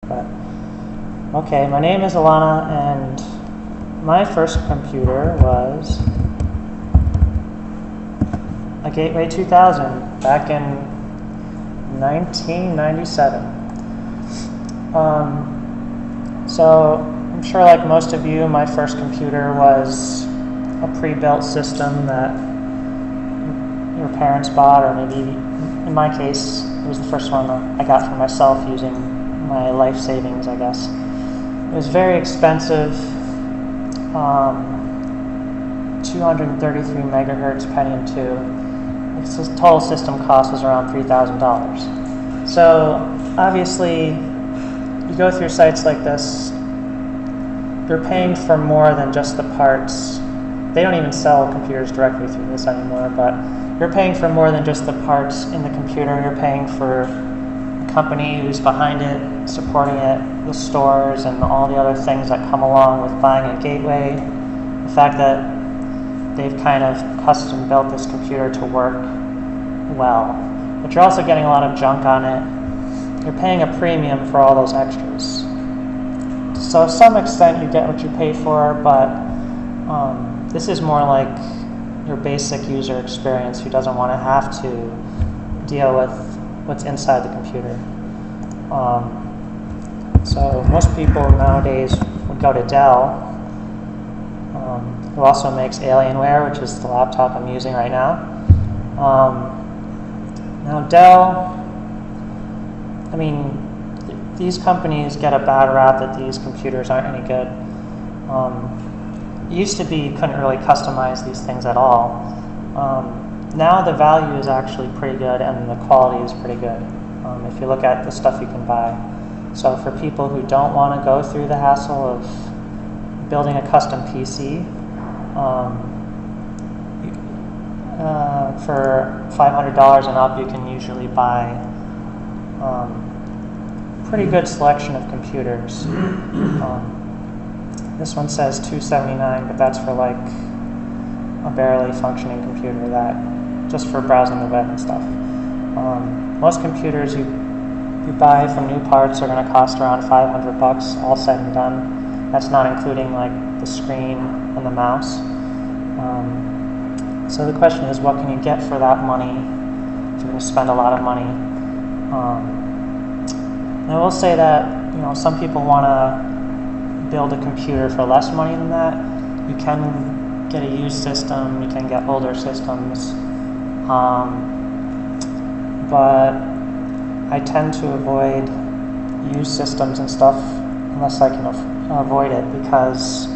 But okay, my name is Alana, and my first computer was a Gateway 2000 back in 1997. So I'm sure, like most of you, my first computer was a pre-built system that your parents bought, or maybe in my case it was the first one I got for myself using my life savings, I guess. It was very expensive, 233 megahertz Pentium 2. Its total system cost was around $3,000. So obviously, you go through sites like this, you're paying for more than just the parts. They don't even sell computers directly through this anymore, but you're paying for more than just the parts in the computer. You're paying for the company who's behind it, supporting it, the stores, and all the other things that come along with buying a gateway. The fact that they've kind of custom built this computer to work well. But you're also getting a lot of junk on it. You're paying a premium for all those extras. So to some extent you get what you pay for, but this is more like your basic user experience who doesn't want to have to deal with what's inside the computer. So most people nowadays would go to Dell, who also makes Alienware, which is the laptop I'm using right now. Now Dell, I mean, these companies get a bad rap that these computers aren't any good. It used to be you couldn't really customize these things at all. Now the value is actually pretty good and the quality is pretty good if you look at the stuff you can buy. So for people who don't want to go through the hassle of building a custom PC, for $500 and up, you can usually buy pretty good selection of computers. This one says $279, but that's for like a barely functioning computer, that just for browsing the web and stuff. Most computers you buy from new parts are going to cost around $500, all said and done. That's not including like the screen and the mouse. So the question is, what can you get for that money if you're going to spend a lot of money? And I will say that, you know, some people want to build a computer for less money than that. You can get a used system, you can get older systems, but I tend to avoid used systems and stuff unless I can avoid it, because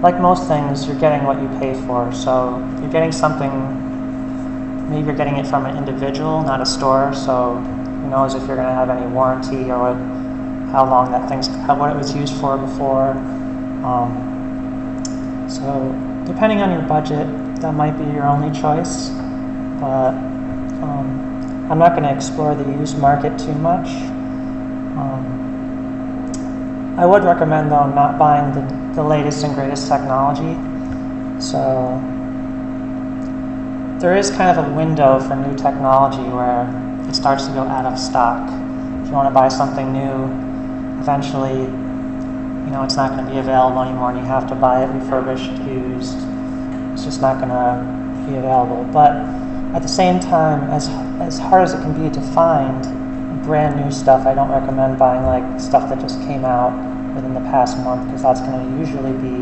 like most things, you're getting what you pay for. So you're getting something, maybe you're getting it from an individual, not a store, so who knows if you're going to have any warranty or how long that what it was used for before. So depending on your budget, that might be your only choice. But I'm not going to explore the used market too much. I would recommend, though, not buying the latest and greatest technology. So there is kind of a window for new technology where it starts to go out of stock. If you want to buy something new, eventually, you know, it's not going to be available anymore, and you have to buy it refurbished, used. It's just not going to be available. But at the same time, as hard as it can be to find brand new stuff, I don't recommend buying like stuff that just came out within the past month, because that's going to usually be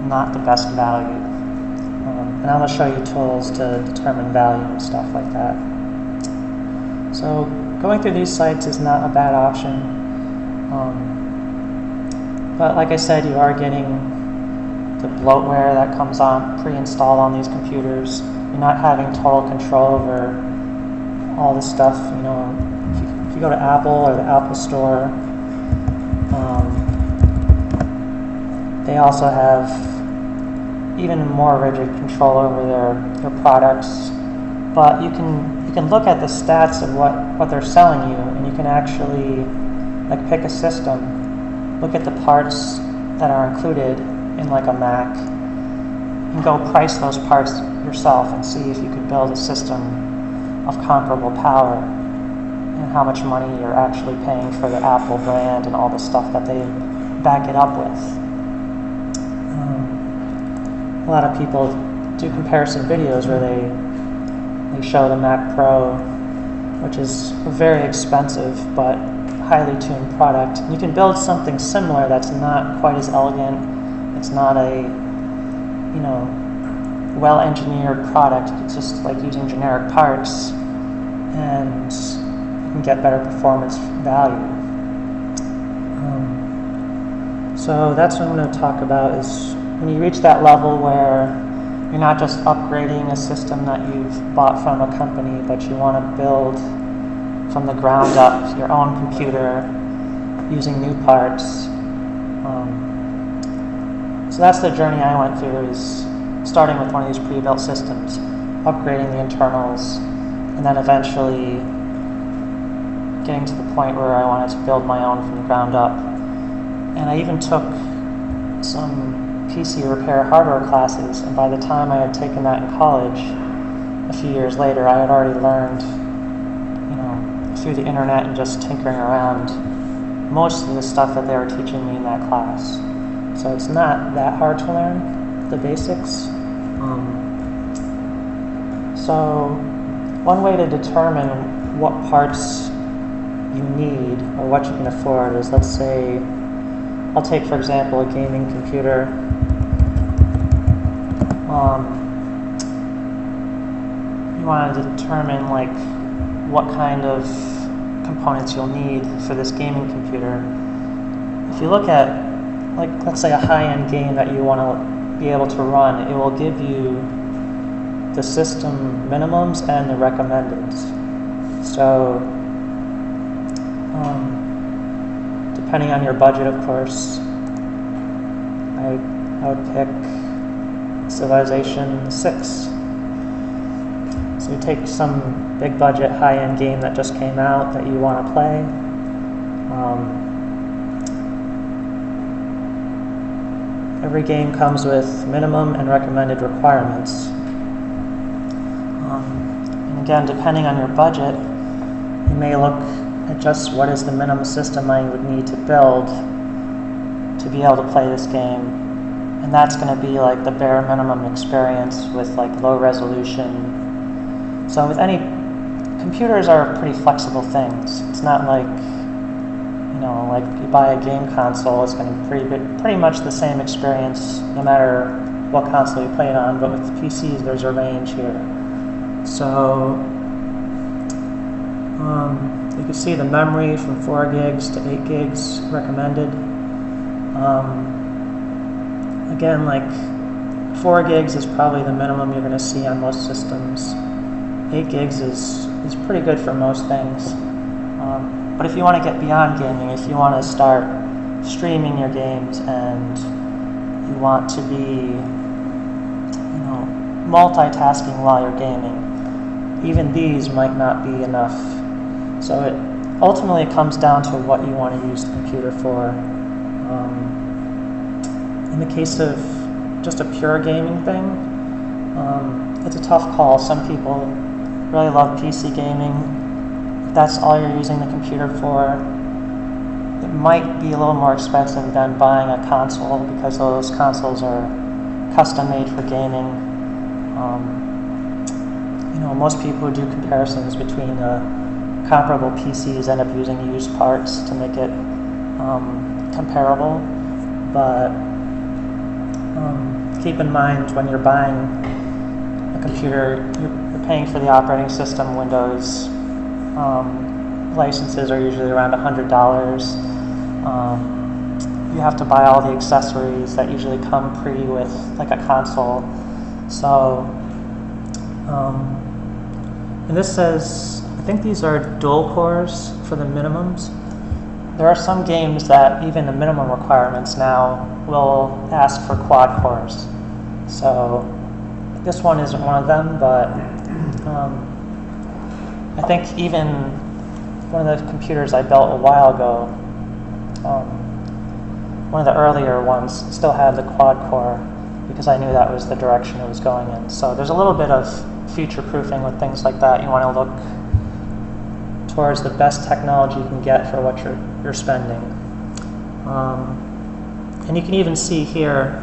not the best value. And I'm going to show you tools to determine value and stuff like that. So going through these sites is not a bad option. But like I said, you are getting the bloatware that comes on pre-installed on these computers. You're not having total control over all this stuff. You know, if you go to Apple or the Apple Store, they also have even more rigid control over their products. But you can look at the stats of what they're selling you, and you can actually like pick a system, look at the parts that are included in like a Mac, and go price those parts yourself and see if you could build a system of comparable power and how much money you're actually paying for the Apple brand and all the stuff that they back it up with. A lot of people do comparison videos where they show the Mac Pro, which is a very expensive but highly tuned product. You can build something similar that's not quite as elegant. It's not a, well-engineered product. It's just like using generic parts, and you can get better performance value. So that's what I'm going to talk about, is when you reach that level where you're not just upgrading a system that you've bought from a company, but you want to build from the ground up your own computer using new parts. So that's the journey I went through, is starting with one of these pre-built systems, upgrading the internals, and then eventually getting to the point where I wanted to build my own from the ground up. And I even took some PC repair hardware classes, and by the time I had taken that in college, a few years later, I had already learned, through the internet and just tinkering around, most of the stuff that they were teaching me in that class. So it's not that hard to learn the basics. So one way to determine what parts you need or what you can afford is, let's say, I'll take for example a gaming computer. You want to determine what kind of components you'll need for this gaming computer. If you look at, let's say a high-end game that you want to be able to run, it will give you the system minimums and the recommendeds. So, depending on your budget, of course, I would pick Civilization 6. So you take some big budget, high-end game that just came out that you want to play. Every game comes with minimum and recommended requirements. And again, depending on your budget, you may look at just what is the minimum system I would need to build to be able to play this game. And that's going to be the bare minimum experience with low resolution. So with any, computers are pretty flexible things. It's not like you buy a game console, it's going to be pretty much the same experience no matter what console you play it on, but with PCs there's a range here. So you can see the memory from 4 gigs to 8 gigs recommended. Again, 4 gigs is probably the minimum you're going to see on most systems. 8 gigs is pretty good for most things. But if you want to get beyond gaming, if you want to start streaming your games and you want to be, multitasking while you're gaming, even these might not be enough. So it ultimately comes down to what you want to use the computer for. In the case of just a pure gaming thing, it's a tough call. Some people really love PC gaming. If that's all you're using the computer for, it might be a little more expensive than buying a console, because those consoles are custom made for gaming. Most people who do comparisons between comparable PCs end up using used parts to make it comparable. But keep in mind, when you're buying a computer, you're paying for the operating system. Windows licenses are usually around $100. You have to buy all the accessories that usually come pre with a console. So, and this says, I think these are dual cores for the minimums. There are some games that even the minimum requirements now will ask for quad cores. So this one isn't one of them, but I think even one of the computers I built a while ago, one of the earlier ones still had the quad core, because I knew that was the direction it was going in. So there's a little bit of future-proofing with things like that. You want to look towards the best technology you can get for what you're spending. And you can even see here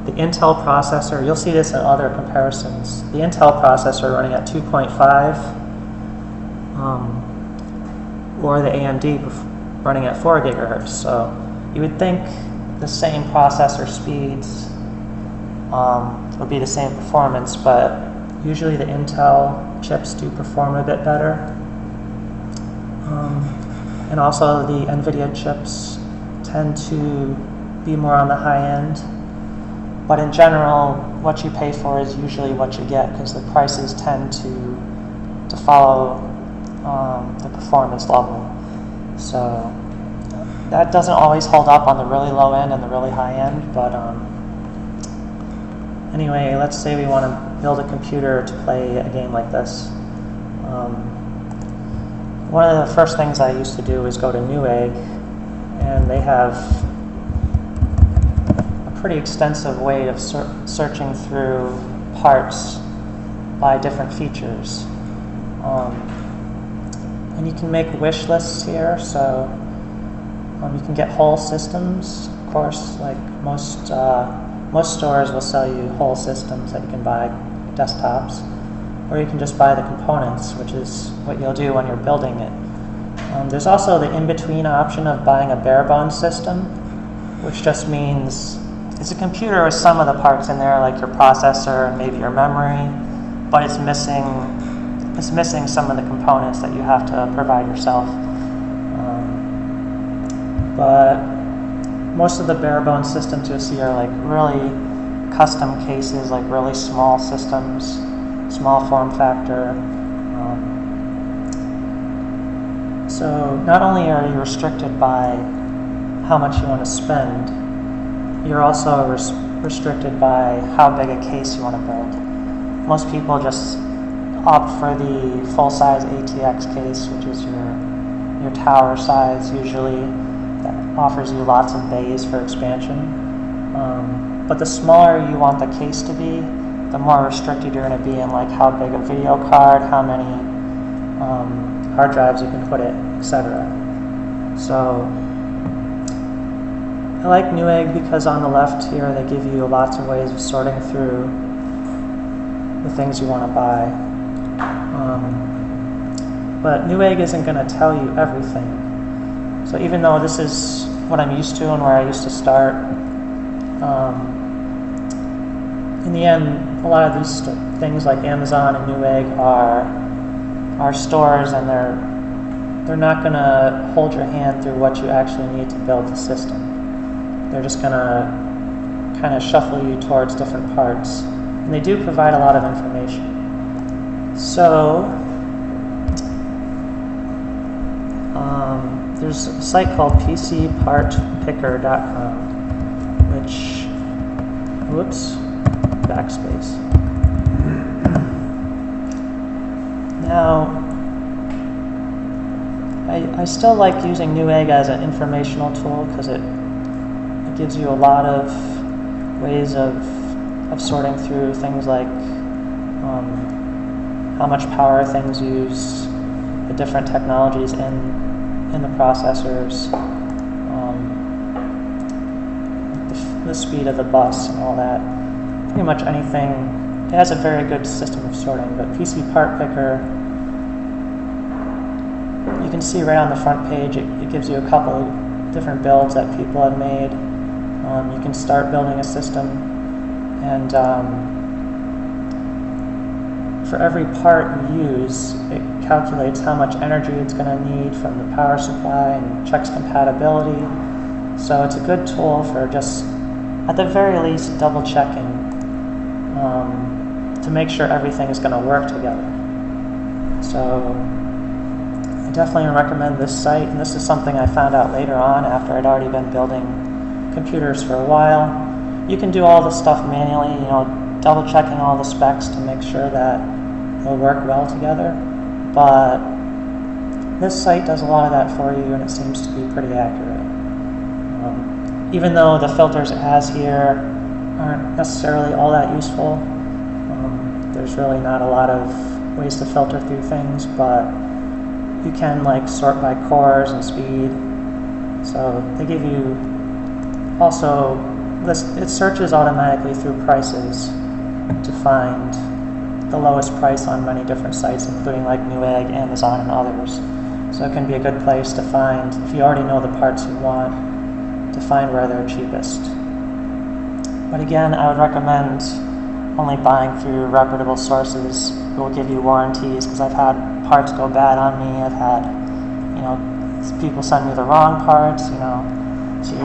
the Intel processor. You'll see this in other comparisons. The Intel processor running at 2.5, or the AMD running at 4 gigahertz. So you would think the same processor speeds would be the same performance, but usually the Intel chips do perform a bit better. And also the NVIDIA chips tend to be more on the high end. But in general, what you pay for is usually what you get, because the prices tend to follow the performance level. So that doesn't always hold up on the really low end and the really high end, but anyway, let's say we want to build a computer to play a game like this. One of the first things I used to do was go to Newegg, and they have a pretty extensive way of searching through parts by different features. And you can make wish lists here, so you can get whole systems, of course, like most stores will sell you whole systems that you can buy, desktops, or you can just buy the components, which is what you'll do when you're building it. There's also the in-between option of buying a Barebone system, which just means it's a computer with some of the parts in there, like your processor and maybe your memory, but it's missing some of the components that you have to provide yourself. But most of the Barebone systems you'll see are like really custom cases, like really small systems, small form factor. So not only are you restricted by how much you want to spend, you're also restricted by how big a case you want to build. Most people just opt for the full-size ATX case, which is your tower size usually. That offers you lots of bays for expansion. But the smaller you want the case to be, the more restricted you're going to be in like how big a video card, how many hard drives you can put it, etc. So I like Newegg because on the left here they give you lots of ways of sorting through the things you want to buy. But Newegg isn't going to tell you everything. So even though this is what I'm used to and where I used to start, in the end, a lot of these things like Amazon and Newegg are stores, and they're not going to hold your hand through what you actually need to build the system. They're just going to kind of shuffle you towards different parts, and they do provide a lot of information. So there's a site called PCPartPicker.com, which, whoops, backspace. Now, I still like using Newegg as an informational tool because it gives you a lot of ways of sorting through things like how much power things use, the different technologies in the processors, the speed of the bus and all that. Pretty much anything. It has a very good system of sorting, but PC Part Picker, you can see right on the front page, it gives you a couple of different builds that people have made. You can start building a system, and for every part you use, it calculates how much energy it's going to need from the power supply and checks compatibility. So it's a good tool for just, at the very least, double checking to make sure everything is going to work together. So I definitely recommend this site, and this is something I found out later on after I'd already been building computers for a while. You can do all this stuff manually, double checking all the specs to make sure that they'll work well together, but this site does a lot of that for you, and it seems to be pretty accurate. Even though the filters it has here aren't necessarily all that useful, there's really not a lot of ways to filter through things, but you can like sort by cores and speed. So they give you also this. It searches automatically through prices to find the lowest price on many different sites, including like Newegg, Amazon, and others. So it can be a good place to find, if you already know the parts you want, to find where they're cheapest. But again, I would recommend only buying through reputable sources who will give you warranties, because I've had parts go bad on me. I've had, people send me the wrong parts, So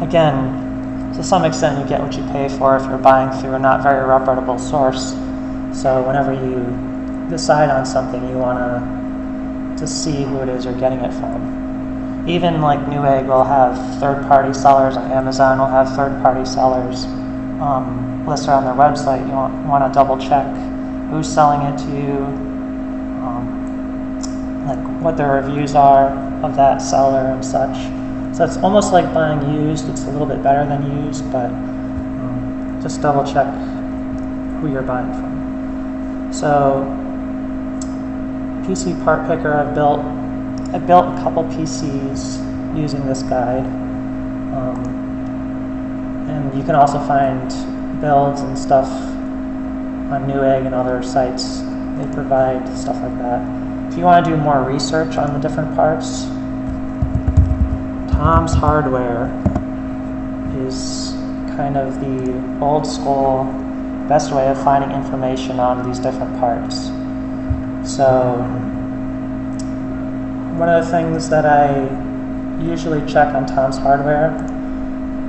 again, to some extent, you get what you pay for if you're buying through a not very reputable source. So whenever you decide on something, you want to see who it is you're getting it from. Even like Newegg will have third-party sellers, and Amazon will have third-party sellers listed on their website. You want to double-check who's selling it to you, like what their reviews are of that seller and such. So it's almost like buying used. It's a little bit better than used, but just double-check who you're buying from. So, PC part picker I built a couple PCs using this guide. And you can also find builds and stuff on Newegg and other sites. They provide stuff like that. If you want to do more research on the different parts, Tom's Hardware is kind of the old school best way of finding information on these different parts. So one of the things that I usually check on Tom's Hardware,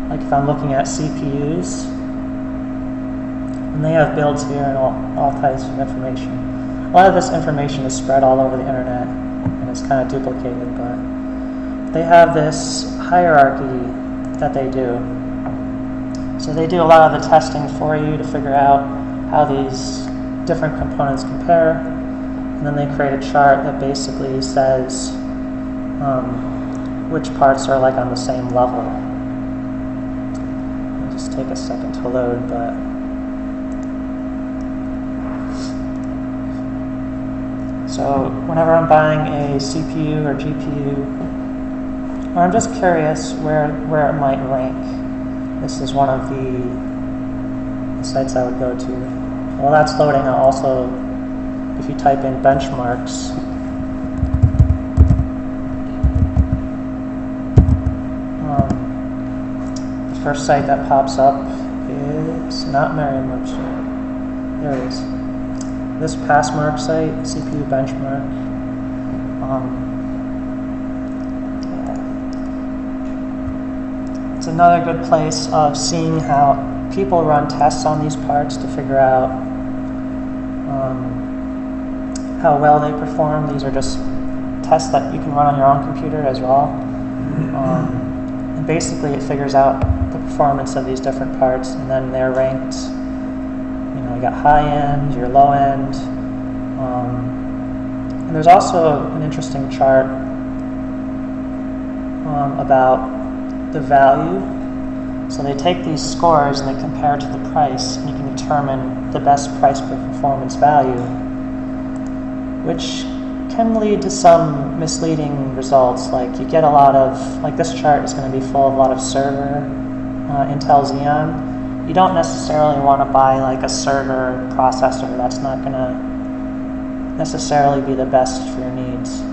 like if I'm looking at CPUs, and they have builds here and all types of information. A lot of this information is spread all over the internet and it's kind of duplicated, but they have this hierarchy that they do. So they do a lot of the testing for you to figure out how these different components compare, and then they create a chart that basically says which parts are like on the same level. It'll just take a second to load, but so whenever I'm buying a CPU or GPU, or I'm just curious where it might rank, this is one of the sites I would go to. While that's loading, I'll also, if you type in benchmarks, the first site that pops up is not Merriam-Webster. There it is. This Passmark site, CPU benchmark. It's another good place of seeing how people run tests on these parts to figure out how well they perform. These are just tests that you can run on your own computer as well. And basically it figures out the performance of these different parts, and then they're ranked. You got high end, your low end. And there's also an interesting chart about the value. So they take these scores and they compare to the price, and you can determine the best price per performance value, which can lead to some misleading results. Like you get a lot of, like this chart is going to be full of a lot of server Intel Xeon. You don't necessarily want to buy like a server processor. That's not going to necessarily be the best for your needs.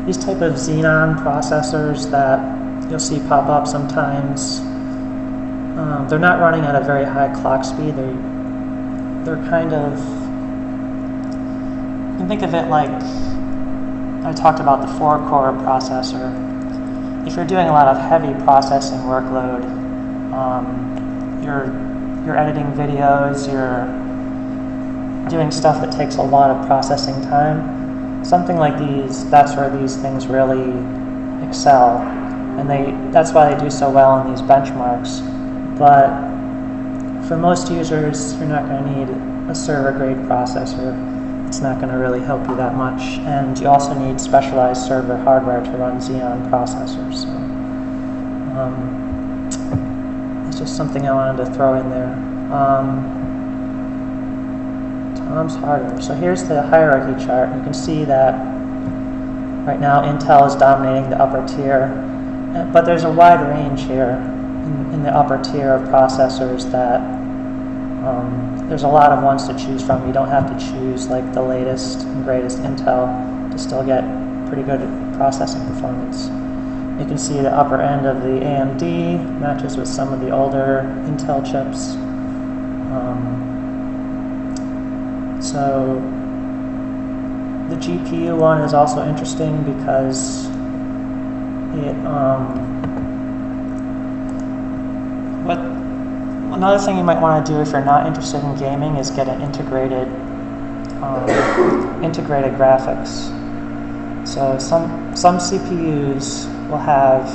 These type of Xenon processors that you'll see pop up sometimes, they're not running at a very high clock speed. They're kind of, you can think of it like, I talked about the 4-core processor. If you're doing a lot of heavy processing workload, you're editing videos, you're doing stuff that takes a lot of processing time, something like these, that's where these things really excel. And that's why they do so well in these benchmarks. But for most users, you're not going to need a server-grade processor. It's not going to really help you that much. And you also need specialized server hardware to run Xeon processors. So, it's just something I wanted to throw in there. ARM's harder. So here's the hierarchy chart. You can see that right now Intel is dominating the upper tier, but there's a wide range here in the upper tier of processors that there's a lot of ones to choose from. You don't have to choose like the latest and greatest Intel to still get pretty good processing performance. You can see the upper end of the AMD matches with some of the older Intel chips. So the GPU one is also interesting because it another thing you might want to do if you're not interested in gaming is get an integrated graphics. So some CPUs will have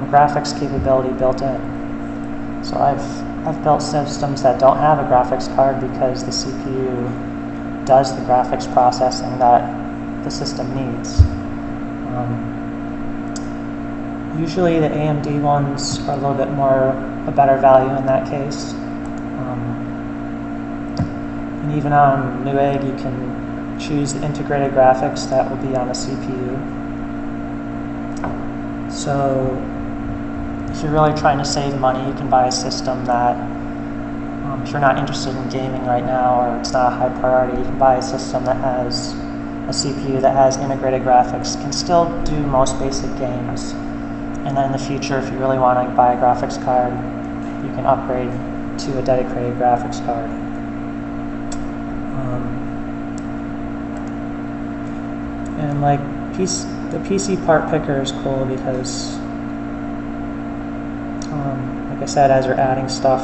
graphics capability built in. So I've built systems that don't have a graphics card because the CPU does the graphics processing that the system needs. Usually the AMD ones are a little bit more a better value in that case. And even on Newegg you can choose the integrated graphics that will be on a CPU. So if you're really trying to save money, you can buy a system that, if you're not interested in gaming right now or it's not a high priority, you can buy a system that has a CPU that has integrated graphics, can still do most basic games. And then in the future, if you really want to buy a graphics card, you can upgrade to a dedicated graphics card. And like the PC part picker is cool because, like I said, as you're adding stuff,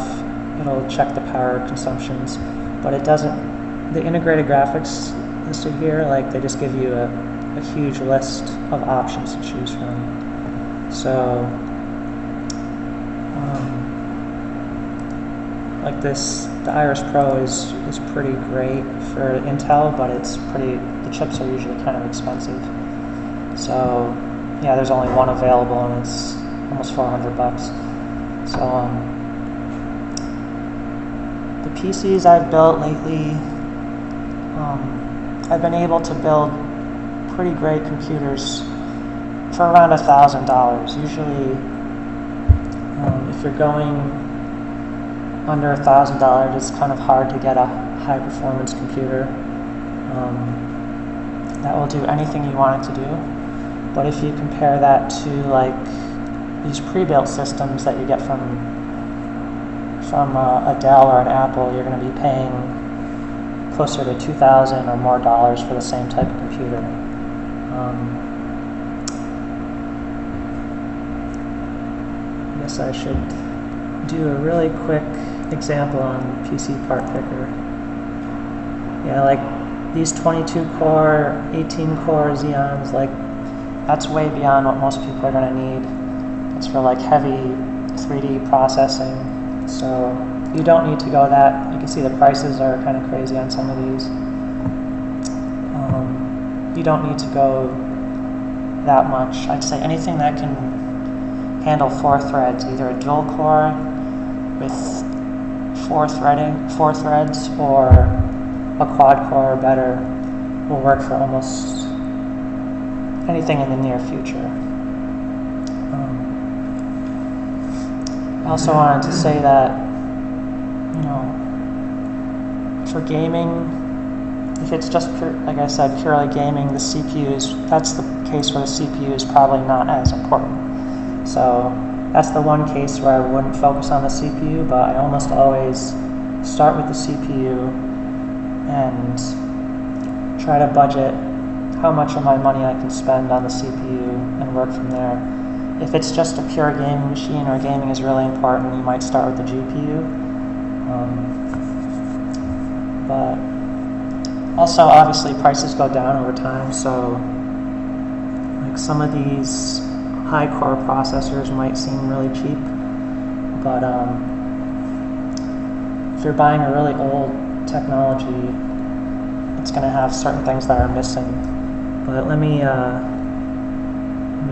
it'll check the power consumptions, but it doesn't. The integrated graphics listed here, like they just give you a huge list of options to choose from. So, like this, the Iris Pro is pretty great for Intel, but the chips are usually kind of expensive. So, yeah, there's only one available, and it's almost $400. So, the PCs I've built lately, I've been able to build pretty great computers for around $1,000. Usually, if you're going under $1,000, it's kind of hard to get a high-performance computer that will do anything you want it to do. But if you compare that to like these pre-built systems that you get from a Dell or an Apple, you're going to be paying closer to $2,000 or more for the same type of computer. I guess I should do a really quick example on PC part picker. Yeah, like these 22-core, 18-core Xeons, like that's way beyond what most people are going to need. It's for like heavy 3D processing. So you don't need to go that. You can see the prices are kind of crazy on some of these. You don't need to go that much. I'd say anything that can handle 4 threads, either a dual core with 4 threads, or a quad core or better, will work for almost anything in the near future. I also wanted to say that, for gaming, if it's just like I said, purely gaming, that's the case where the CPU is probably not as important. So that's the one case where I wouldn't focus on the CPU, but I almost always start with the CPU and try to budget how much of my money I can spend on the CPU and work from there. If it's just a pure gaming machine or gaming is really important, you might start with the GPU. But also, obviously, prices go down over time, so like some of these high-core processors might seem really cheap, but if you're buying a really old technology, it's going to have certain things that are missing. But let me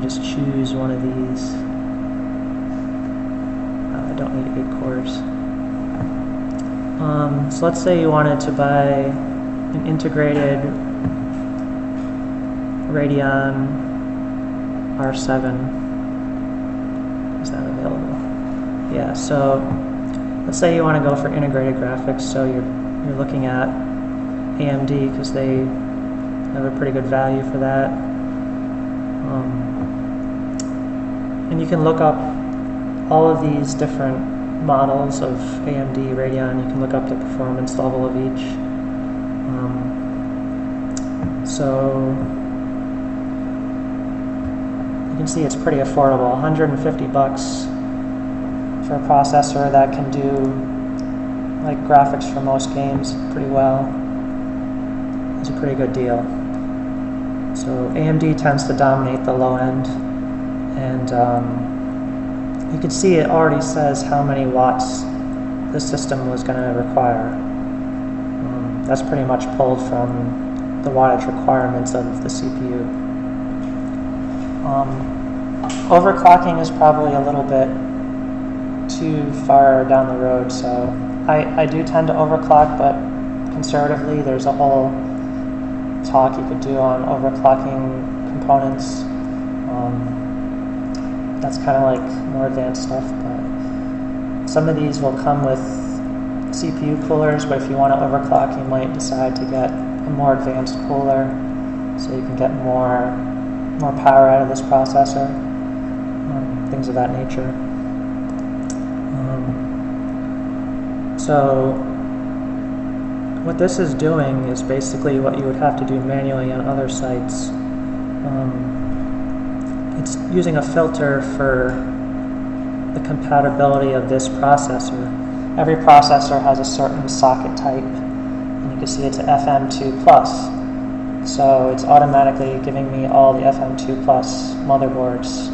just choose one of these. I don't need 8 cores. So let's say you wanted to buy an integrated Radeon R7. Is that available? Yeah, so let's say you want to go for integrated graphics, so you're looking at AMD because they have a pretty good value for that. And you can look up all of these different models of AMD Radeon. You can look up the performance level of each. So you can see it's pretty affordable, 150 bucks for a processor that can do like graphics for most games pretty well. It's a pretty good deal. So AMD tends to dominate the low end, and you can see it already says how many watts the system was going to require. That's pretty much pulled from the wattage requirements of the CPU. Overclocking is probably a little bit too far down the road, so I do tend to overclock, but conservatively there's a whole talk you could do on overclocking components. That's kind of like more advanced stuff, but some of these will come with CPU coolers, but if you want to overclock, you might decide to get a more advanced cooler so you can get more power out of this processor, things of that nature. So what this is doing is basically what you would have to do manually on other sites. It's using a filter for the compatibility of this processor. Every processor has a certain socket type, and you can see it's an FM2+. So it's automatically giving me all the FM2+ motherboards,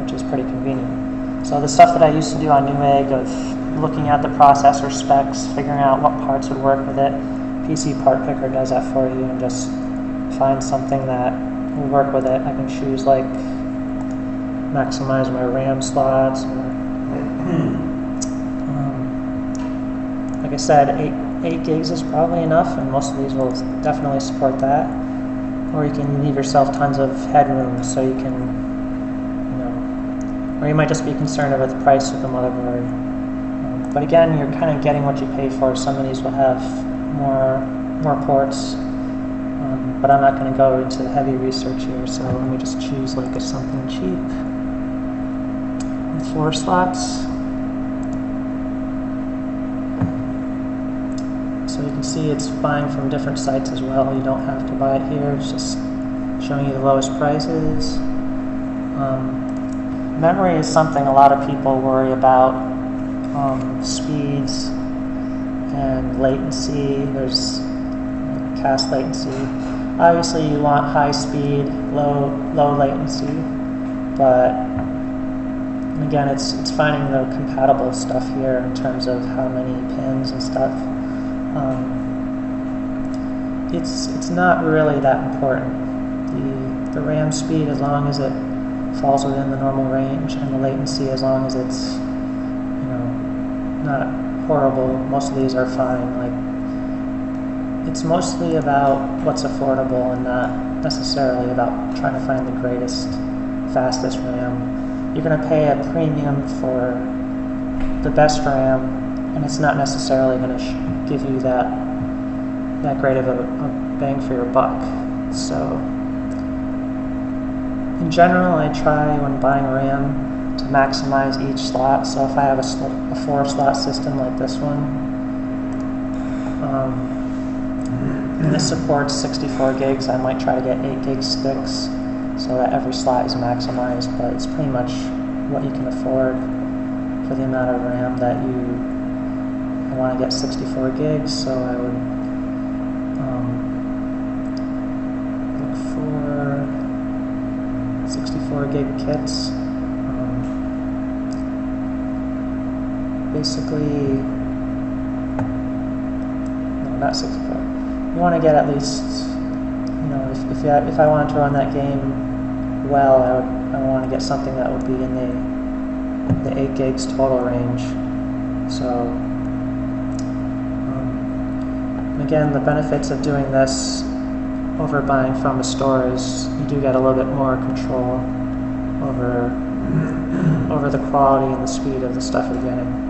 which is pretty convenient. So the stuff that I used to do on Newegg of looking at the processor specs, figuring out what parts would work with it, PC Part Picker does that for you, and just find something that will work with it. I can choose like maximize my RAM slots, or like I said, 8 gigs is probably enough, and most of these will definitely support that. Or you can leave yourself tons of headroom, so you can, or you might just be concerned about the price of the motherboard. But again, you're kind of getting what you pay for. Some of these will have more ports, but I'm not going to go into the heavy research here, so let me just choose like something cheap. 4 slots. So you can see it's buying from different sites as well. You don't have to buy it here. It's just showing you the lowest prices. Memory is something a lot of people worry about. Speeds and latency. There's cast latency. Obviously, you want high speed, low latency, but again, it's finding the compatible stuff here in terms of how many pins and stuff. It's not really that important. The RAM speed, as long as it falls within the normal range, and the latency, as long as it's not horrible. Most of these are fine. Like, it's mostly about what's affordable and not necessarily about trying to find the greatest, fastest RAM. You're going to pay a premium for the best RAM, and it's not necessarily going to give you that great of a bang for your buck. So in general, I try when buying RAM to maximize each slot. So if I have a 4-slot system like this one, and this supports 64 gigs, I might try to get 8 gig sticks so that every slot is maximized, but it's pretty much what you can afford for the amount of RAM that I want to get 64 gigs, so I would look for 64 gig kits. Basically, no, not 64. You want to get at least, if I wanted to run that game well, I want to get something that would be in the 8 gigs total range. So And again, the benefits of doing this over buying from a store is you do get a little bit more control over the quality and the speed of the stuff you're getting.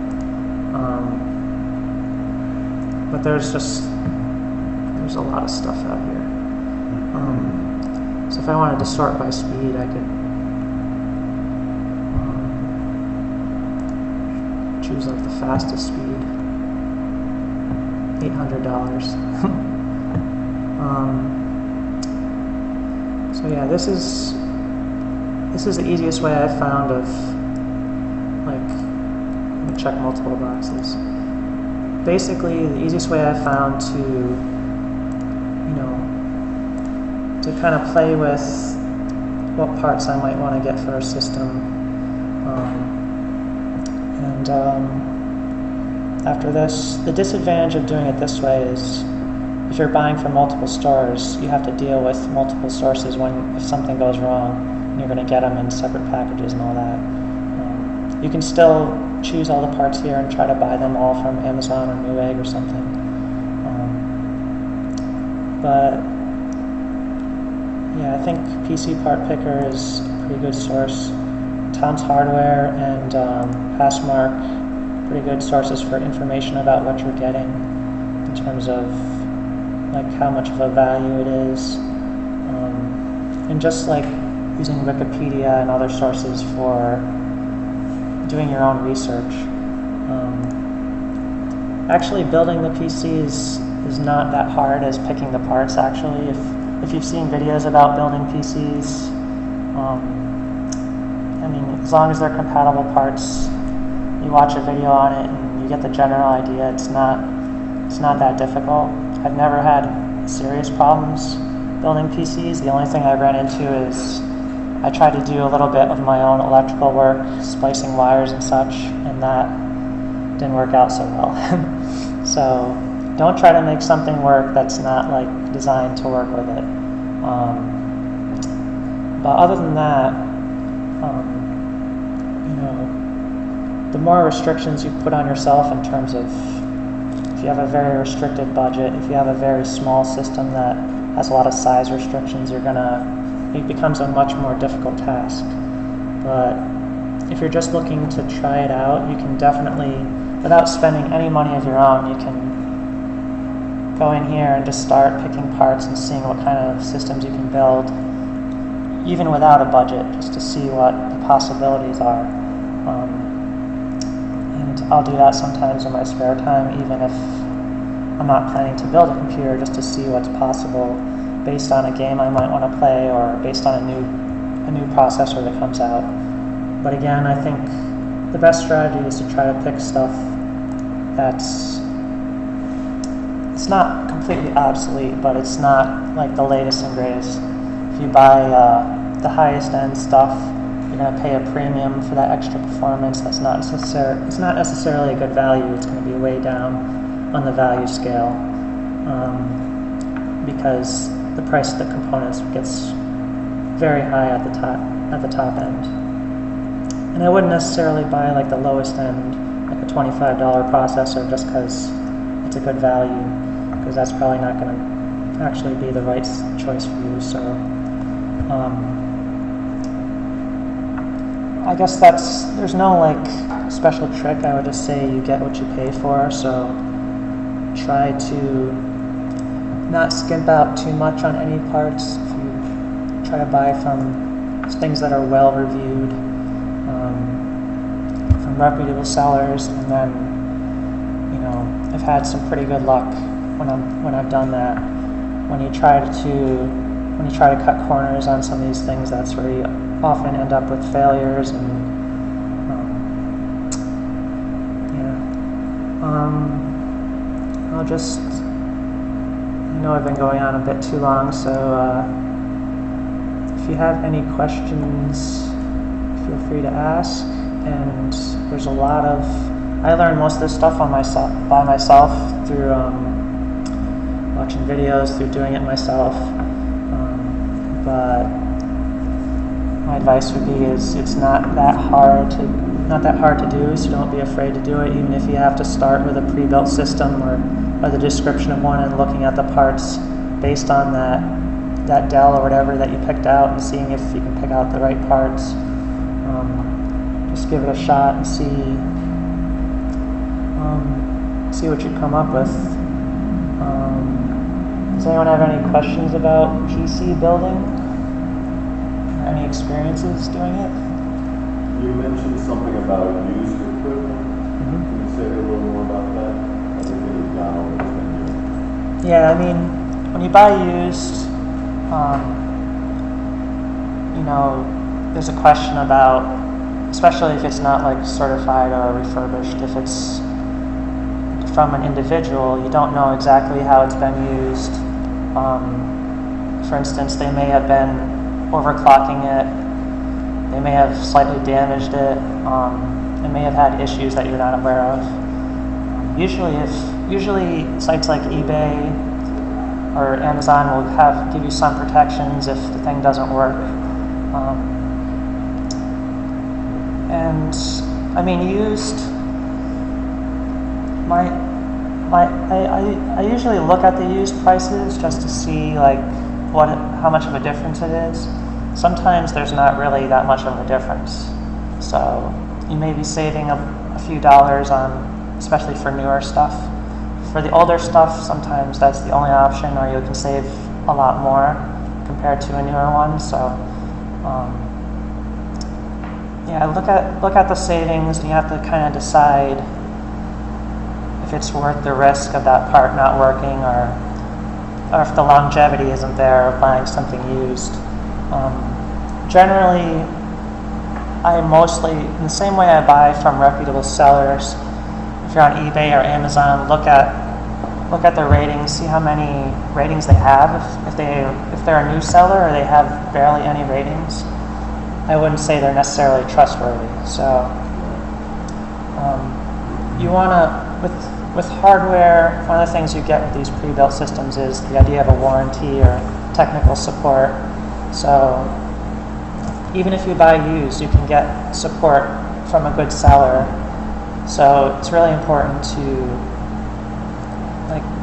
But there's a lot of stuff out here. So if I wanted to sort by speed, I could choose like the fastest speed, $800. So yeah, this is the easiest way I've found of, like, let me check multiple boxes. Basically, the easiest way I've found to, to kind of play with what parts I might want to get for a system. After this, the disadvantage of doing it this way is if you're buying from multiple stores, you have to deal with multiple sources if something goes wrong, and you're going to get them in separate packages and all that. You can still choose all the parts here and try to buy them all from Amazon or Newegg or something. But yeah, I think PC Part Picker is a pretty good source. Tom's Hardware and Passmark, pretty good sources for information about what you're getting in terms of like how much of a value it is, and just like using Wikipedia and other sources for doing your own research. Actually, building the PC is not that hard as picking the parts. Actually, if you've seen videos about building PCs, I mean, as long as they're compatible parts, you watch a video on it and you get the general idea. It's not that difficult. I've never had serious problems building PCs. The only thing I ran into is I tried to do a little bit of my own electrical work, splicing wires and such, and that didn't work out so well. So don't try to make something work that's not like designed to work with it. But other than that, the more restrictions you put on yourself in terms of if you have a very restricted budget, if you have a very small system that has a lot of size restrictions, it becomes a much more difficult task. But if you're just looking to try it out, you can definitely, without spending any money of your own, you can go in here and just start picking parts and seeing what kind of systems you can build, even without a budget, just to see what the possibilities are. And I'll do that sometimes in my spare time, even if I'm not planning to build a computer, just to see what's possible based on a game I might want to play or based on a new processor that comes out. But again, I think the best strategy is to try to pick stuff it's not completely obsolete, but it's not like the latest and greatest. If you buy the highest end stuff, you're going to pay a premium for that extra performance. It's not necessarily a good value. It's going to be way down on the value scale because the price of the components gets very high at the top end. And I wouldn't necessarily buy like the lowest end, like a $25 processor, just because it's a good value, because that's probably not going to actually be the right choice for you. So I guess there's no like special trick. I would just say you get what you pay for. So try to not skimp out too much on any parts. If you try to buy from things that are well reviewed, from reputable sellers, and then I've had some pretty good luck when I've done that. When you try to cut corners on some of these things, that's where you often end up with failures. And I'll just, I've been going on a bit too long, so if you have any questions, feel free to ask. And there's a lot of, I learned most of this stuff by myself through watching videos, through doing it myself. But my advice would be it's not that hard to not that hard to do, so don't be afraid to do it, even if you have to start with a pre-built system or the description of one and looking at the parts based on that Dell or whatever that you picked out and seeing if you can pick out the right parts. Just give it a shot and see what you come up with. Does anyone have any questions about PC building? Or any experiences doing it? You mentioned something about used equipment. Can you say a little more about that? Yeah, I mean, when you buy used, there's a question about, especially if it's not like certified or refurbished, if it's from an individual, you don't know exactly how it's been used. For instance, they may have been overclocking it, they may have slightly damaged it, they may have had issues that you're not aware of. Usually sites like eBay or Amazon will give you some protections if the thing doesn't work. And I mean, used. I usually look at the used prices just to see like how much of a difference it is. Sometimes there's not really that much of a difference. So you may be saving a few dollars on, especially for newer stuff. For the older stuff, sometimes that's the only option, or you can save a lot more compared to a newer one. So look at the savings, and you have to kind of decide if it's worth the risk of that part not working, or if the longevity isn't there of buying something used. Generally, I mostly, in the same way I buy from reputable sellers, if you're on eBay or Amazon, look at their ratings, see how many ratings they have. If they're a new seller or they have barely any ratings, I wouldn't say they're necessarily trustworthy. So you want to, with hardware, one of the things you get with these pre-built systems is the idea of a warranty or technical support. So even if you buy used, you can get support from a good seller. So it's really important to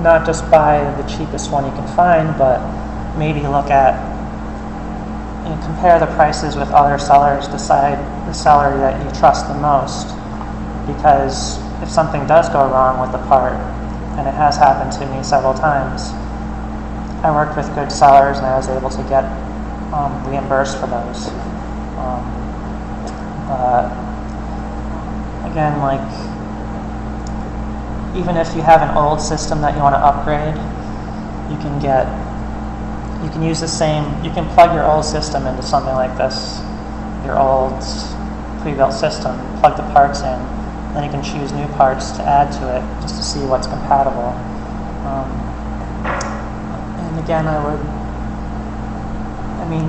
not just buy the cheapest one you can find, but maybe look at and compare the prices with other sellers, decide the seller that you trust the most. Because if something does go wrong with the part, and it has happened to me several times, I worked with good sellers and I was able to get reimbursed for those. Again, even if you have an old system that you want to upgrade, you can use the same, you can plug your old system into something like this, your old pre-built system, plug the parts in, then you can choose new parts to add to it just to see what's compatible. And again,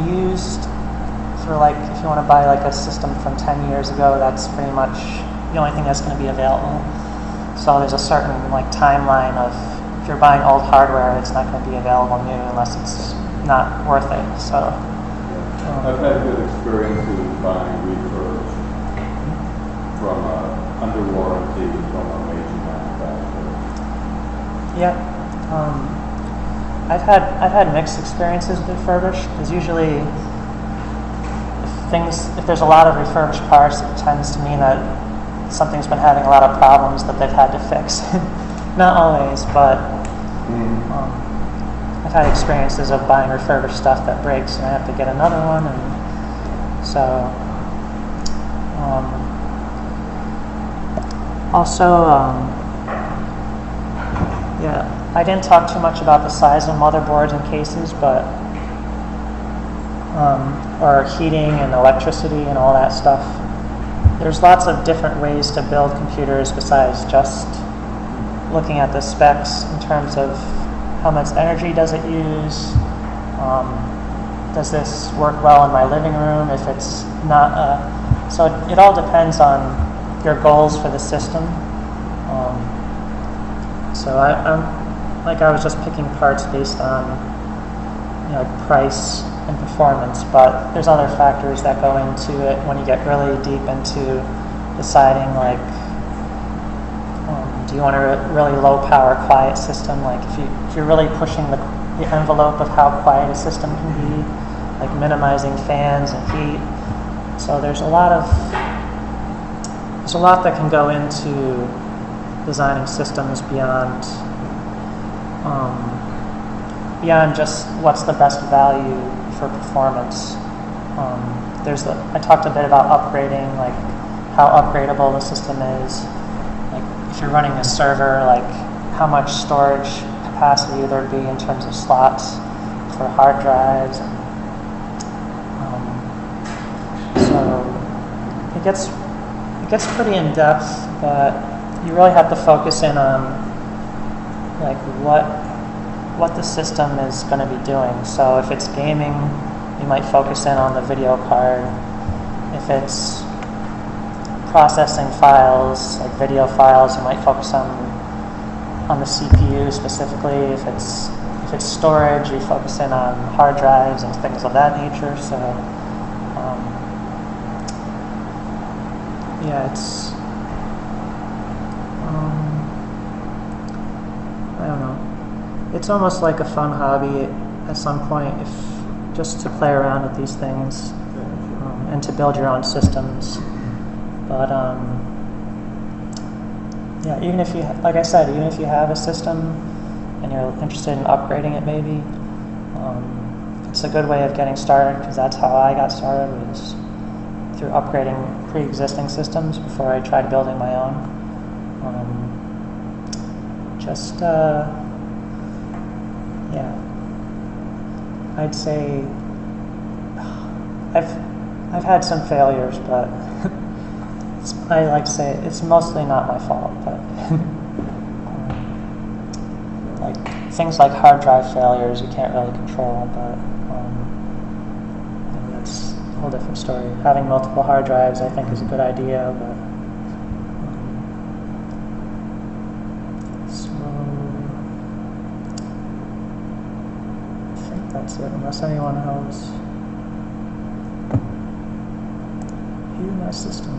used for if you want to buy a system from 10 years ago, that's pretty much the only thing that's going to be available. So there's a certain timeline of, if you're buying old hardware, it's not going to be available new unless it's not worth it. So I've had good experiences buying refurbs from under warranty from a major manufacturer. Yeah, I've had mixed experiences with refurbished, because usually if there's a lot of refurbished parts, it tends to mean that something's been having a lot of problems that they've had to fix. Not always, but I've had experiences of buying refurbished stuff that breaks and I have to get another one, and so I didn't talk too much about the size of motherboards and cases, but or heating and electricity and all that stuff. There's lots of different ways to build computers besides just looking at the specs in terms of how much energy does it use, does this work well in my living room, if it's not, so it all depends on your goals for the system. So I was just picking parts based on price and performance, but there's other factors that go into it when you get really deep into deciding like, do you want a really low power quiet system? Like if you're really pushing the envelope of how quiet a system can be, like minimizing fans and heat. So there's a lot that can go into designing systems beyond just what's the best value for performance. I talked a bit about upgrading, like how upgradable the system is. Like if you're running a server, like how much storage capacity there'd be in terms of slots for hard drives. And, so it gets pretty in depth, but you really have to focus in on like what the system is going to be doing. So if it's gaming, you might focus in on the video card. If it's processing files, like video files, you might focus on the CPU specifically. If it's storage, you focus in on hard drives and things of that nature. So yeah, it's I don't know. It's almost like a fun hobby at some point, if just to play around with these things and to build your own systems. But yeah, even if you, like I said, even if you have a system and you're interested in upgrading it, maybe it's a good way of getting started, because that's how I got started, was through upgrading pre-existing systems before I tried building my own. Yeah, I'd say I've had some failures, but I like to say it's mostly not my fault. But like things like hard drive failures, you can't really control. But that's a whole different story. Having multiple hard drives, I think, is a good idea, but. That's it, unless anyone else view my system.